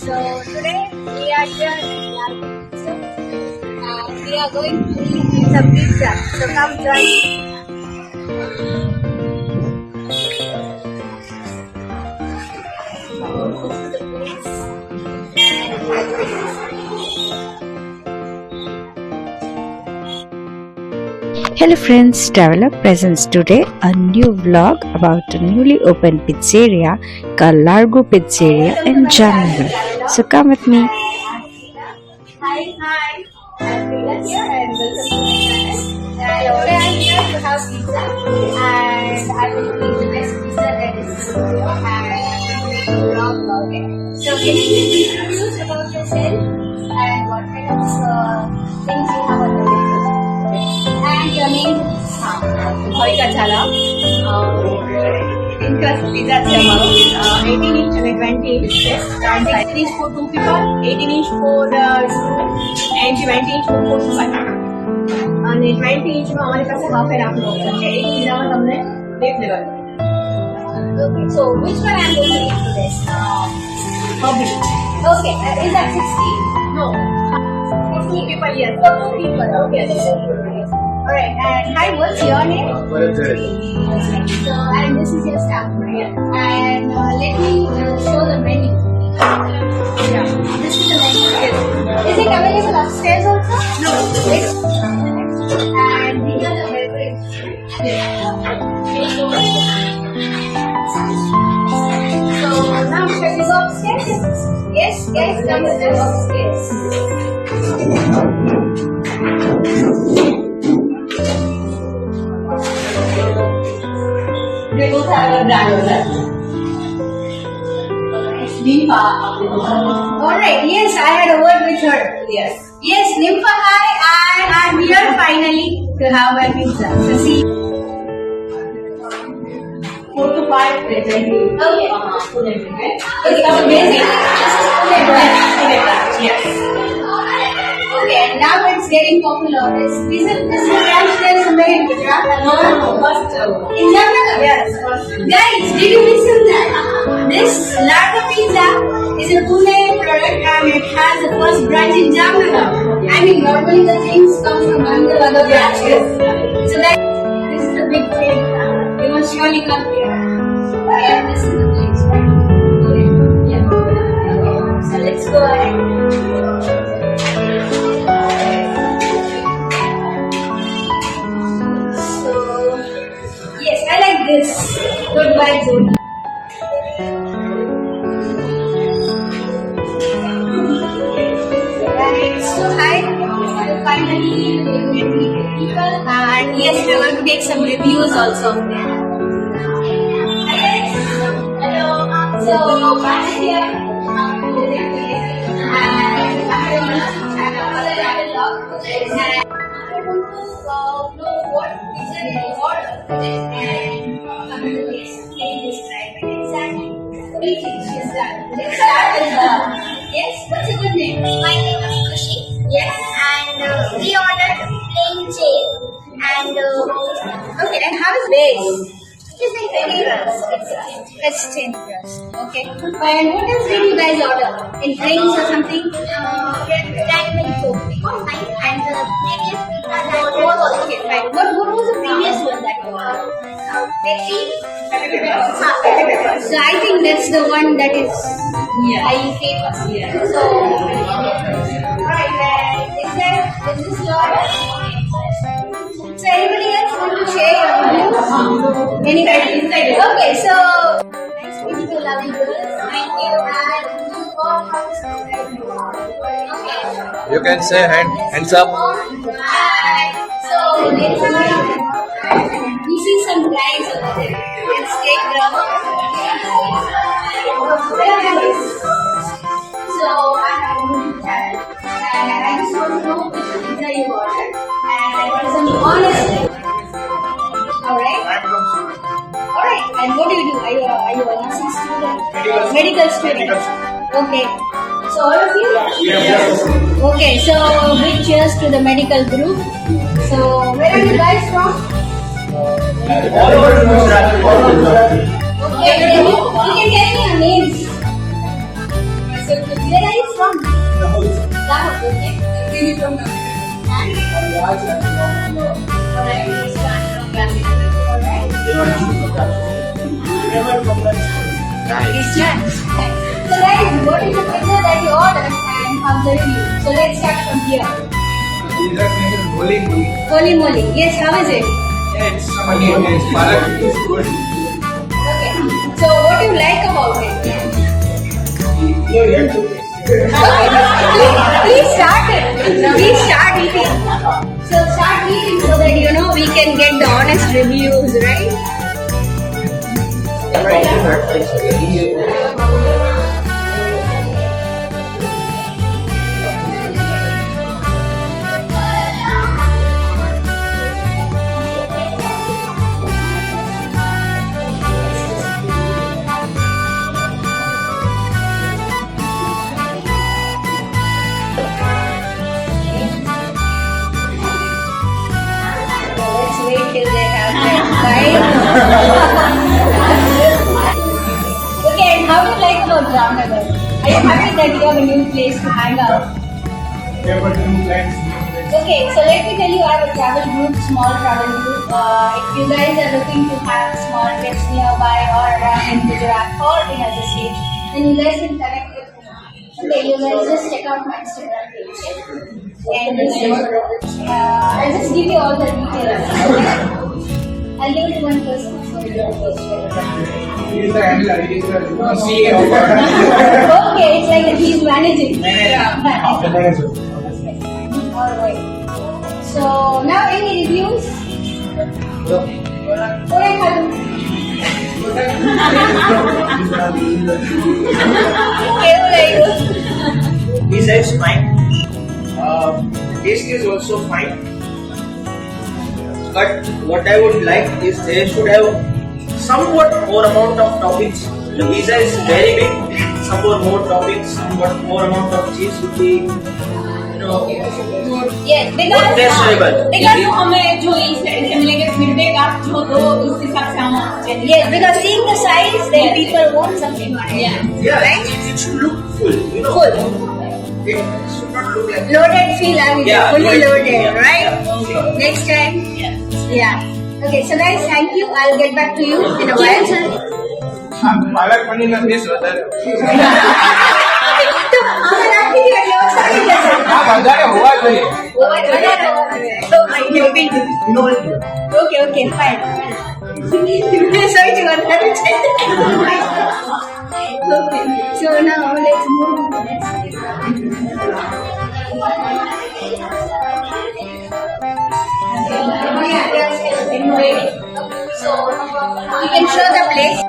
So today we are here in Largo and we are going to eat some pizza. So come join me. Hello friends, Travelloged presents today a new vlog about a newly opened pizzeria called Largo Pizzeria in Jamnagar. So come with me. Hi. I'm Priya here and welcome to my channel. Today I'm here to have pizza and I will be the best pizza that is in the video and I'm going to make a vlog about it. So can you please introduce about yourself and what kind of things you have on the menu? And your name? Hoika Chala. Incas pizza tomorrow. 18 inch and 20 inch. 16 inch for 2 people, 18 inch for 2 and 20 inch for 4 to 5. અને 20 inch માં અમારી પાસે half and half નો option છે. એક પીઝામાં તમને rate લેવાનું. Okay, so which one I'm going to eat for this? Hobbies. Okay, is that 16? No. For 2 people, yes. For 2 people, okay. Alright, and hi, what's your name? So, and this is your staff, right? And let me show the menu. Yeah. This is the menu. Is it available upstairs also? No. And these are the beverages. So now shall we go upstairs? Yes, guys, come with us upstairs. They both have a brand owner. Nympha. Alright, yes, I had a word with her. Yes. Yes, Nympha, hi, and I'm here finally to have my pizza. So see. 4 to 5, 20. Okay. Food and drink, right? Okay, so basically Yes. okay, and now it's getting popular. Is it this branch there somewhere in Gujarat? No. First. In Jamnagar? Yes. First. Guys, did you listen that? This Largo Pizza is a Pune product and it has a first branch in Jamnagar. I mean, normally the things come from Bangalore other branches. So that this is a big thing. You must surely come here. Yeah, this is the place. Yeah. So let's go ahead. So, yes, I like this. Good vibes only. Right, so hi. Finally, we will meet people. And yes, we're going to take some reviews also. Hello. So, I'm here. And I know what pizza you order and can you describe it exactly? She's done. Let's start with yes, what's your good name? My name is Kushi. Yes. And we ordered plain jail. And Okay, and how is base? it's like very crust. It's thin crust. Okay. And what else did you guys order? In drinks or something? Diamond Coke. And the previous pizza that was okay, fine. What was the previous one that you ordered? Pepsi. So I think that's the one that is Yeah. highly famous. Yeah. So, alright, is this your order? So anybody else want to share your reviews? Anybody? Okay, so nice meeting you, lovely girls. Thank you. You can say hands up. So we see some guys over there. Let's take them. So I have a YouTube channel and I just want to know which pizza you ordered and I want some honesty. Alright? Alright, and what do you do? Are you a nursing student? Medical student. Okay. So all of you? Yes. Okay, so big cheers to the medical group. So where are you guys from? Okay, you can tell me your names. Where are you from? Largo, okay. Really from Alright. Nice. So guys, what is the pizza that you ordered and how's the review? So let's start from here. Holy moly. Holy moly. Yes, how is it? Yeah, it's funny. It's good. Okay. So what do you like about it? Please start it. Please start eating. So start eating so that we can get the honest reviews, right? Let's wait till they have their bite. Okay, and how do you like about Jamnagar? Are you happy that you have a new place to hang out? Okay, so let me tell you, I have a travel group, small travel group. If you guys are looking to have small trips nearby or around in Gujarat or in other states, then you guys can connect with me. Okay, you guys just check out my Instagram page. And I'll just give you all the details. I'll give it to one person. CEO. Okay, it's like that he's managing. Alright. So now any reviews? Pizza is fine. Taste is also fine. But what I would like is they should have somewhat more amount of toppings. The pizza is very big. Somewhat more toppings, somewhat more amount of cheese would be, Yes, more pleasurable. because हमें जो इस side से मिलेंगे feedback आप जो दो उस हिसाब से हम yes, because seeing the size, then people want something on it. Yeah, it should look full. Full. It should not look like Loaded feel, I mean, Yeah, fully loaded, loaded, yeah. right? Sure. Next time? Yeah. Okay, so guys, thank you. I'll get back to you in a while. Palak paneer का test होता है तो हमें आपकी भी अगले वक्त सारी जैसे आप अंदर हुआ चाहिए Okay, fine. Sorry to interrupt. Okay, so now let's move on to the next. So you can show the place.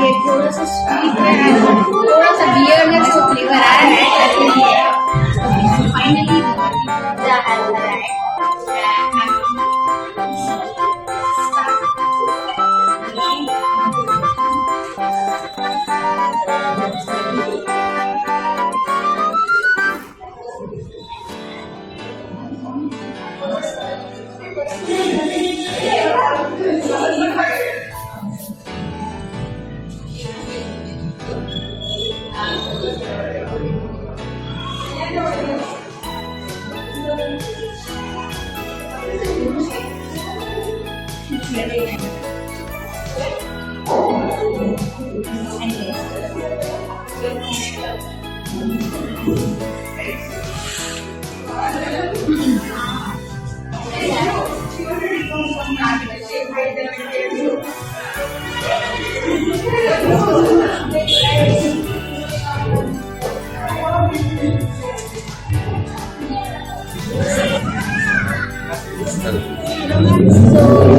ये थोड़ा सा स्वीट है थोड़ा सा बियरनेस का फ्लेवर आया है finally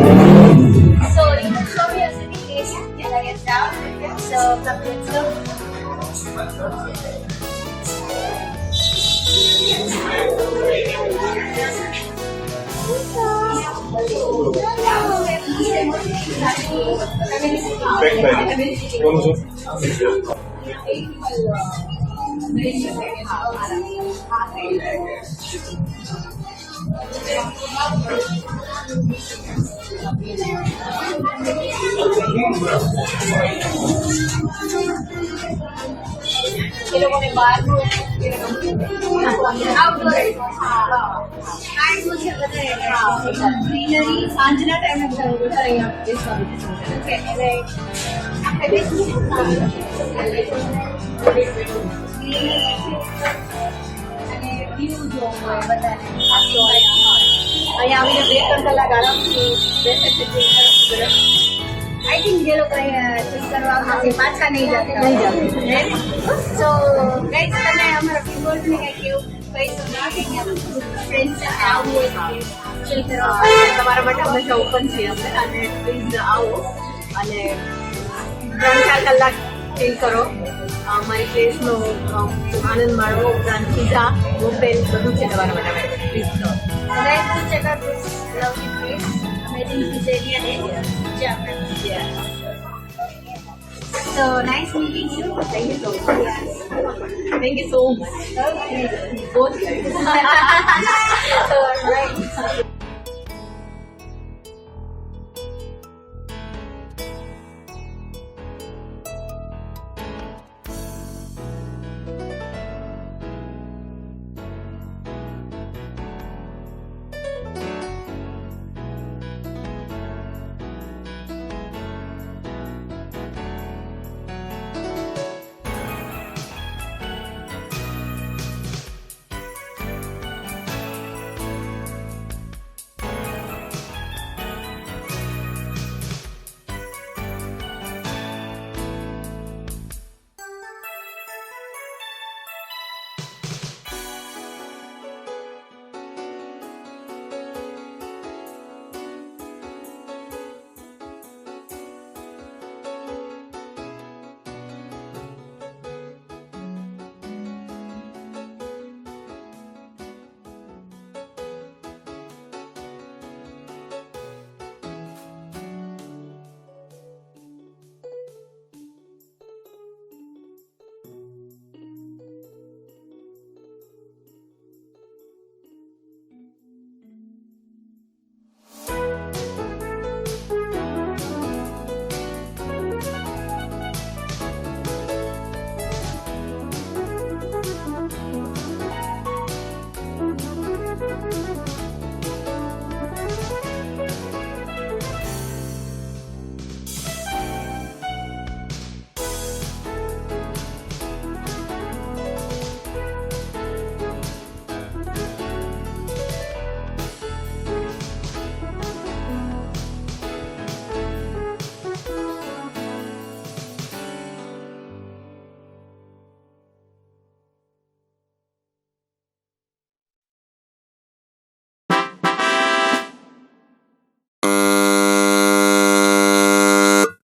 So you can show me a city place till I get down. So let's go. એ લોકોને બહારનું ગ્રીનરી સાંજના ટાઈમે વધારે અહીંયા બેસવાનું ઓકે એટલે આપણે બેસીશું અને વ્યૂ જોવા હોય બધાને અહીંયા આવીને 2-3 કલાક આરામથી બેસે છે આઈ થિંક જે લોકો અહીંયા ચેક કરવા આવશે પાછા નહીં જતા સો ગાઈસ તમે અમારા પીપલ્સને કંઈક એવું કહી શકો કે અહીંયા ફ્રેન્ડ સાથે આવવું હોય તો ચિલ કરવા તમારા માટે હંમેશા ઓપન છીએ અમે અને પ્લીઝ આવો અને 3-4 કલાક ચીલ કરો અમારી પ્લેસનો આનંદ માણવો ઉપરાંત પીઝા મોકટેલ બધું છે તમારા માટે પ્લીઝ કરો guys to check out this lovely place amazing pizzeria in Jamnagar. So nice meeting you. Thank you so much. Thank you so much. Okay. Both sides. Alright.